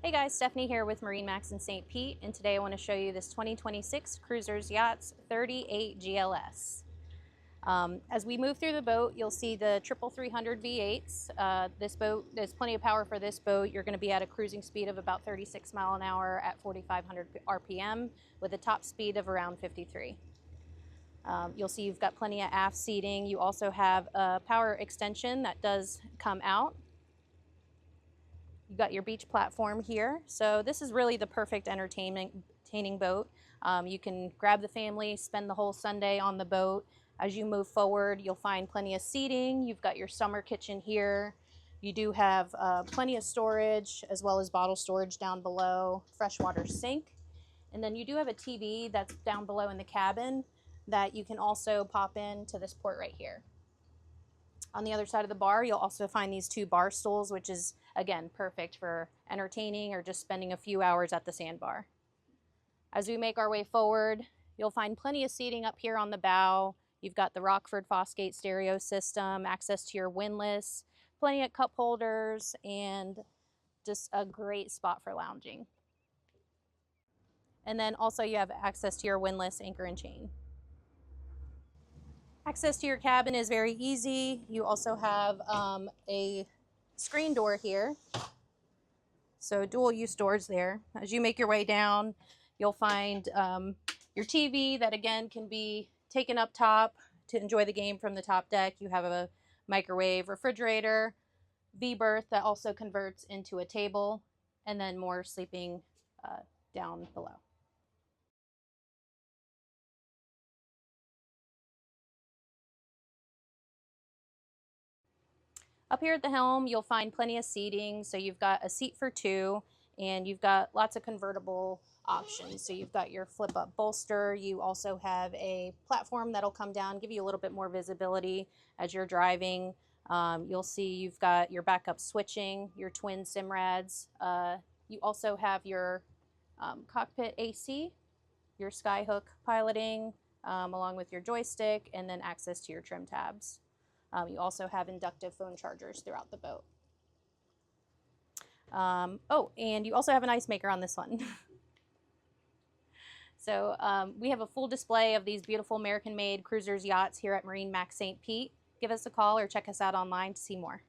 Hey guys, Stephanie here with MarineMax in St. Pete, and today I want to show you this 2026 Cruisers Yachts 38 GLS. As we move through the boat, you'll see the 300 V8s. This boat, there's plenty of power for this boat. You're going to be at a cruising speed of about 36 miles an hour at 4,500 RPM with a top speed of around 53. You'll see you've got plenty of aft seating. You also have a power extension that does come out. You've got your beach platform here. So this is really the perfect entertaining boat. You can grab the family, spend the whole Sunday on the boat. As you move forward, you'll find plenty of seating. You've got your summer kitchen here. You do have plenty of storage as well as bottle storage down below, freshwater sink. And then you do have a TV that's down below in the cabin that you can also pop into this port right here. On the other side of the bar, you'll also find these two bar stools, which is, again, perfect for entertaining or just spending a few hours at the sandbar. As we make our way forward, you'll find plenty of seating up here on the bow. You've got the Rockford Fosgate stereo system, access to your windlass, plenty of cup holders, and just a great spot for lounging. And then also you have access to your windlass, anchor, and chain. Access to your cabin is very easy. You also have a screen door here. So dual use doors there. As you make your way down, you'll find your TV that again can be taken up top to enjoy the game from the top deck. You have a microwave, refrigerator, V-berth that also converts into a table, and then more sleeping down below. Up here at the helm, you'll find plenty of seating. So you've got a seat for two, and you've got lots of convertible options. So you've got your flip-up bolster. You also have a platform that'll come down, give you a little bit more visibility as you're driving. You'll see you've got your backup switching, your twin Simrads. You also have your cockpit AC, your skyhook piloting, along with your joystick, and then access to your trim tabs. You also have inductive phone chargers throughout the boat. Oh, and you also have an ice maker on this one. So we have a full display of these beautiful American-made Cruisers yachts here at MarineMax St. Pete. Give us a call or check us out online to see more.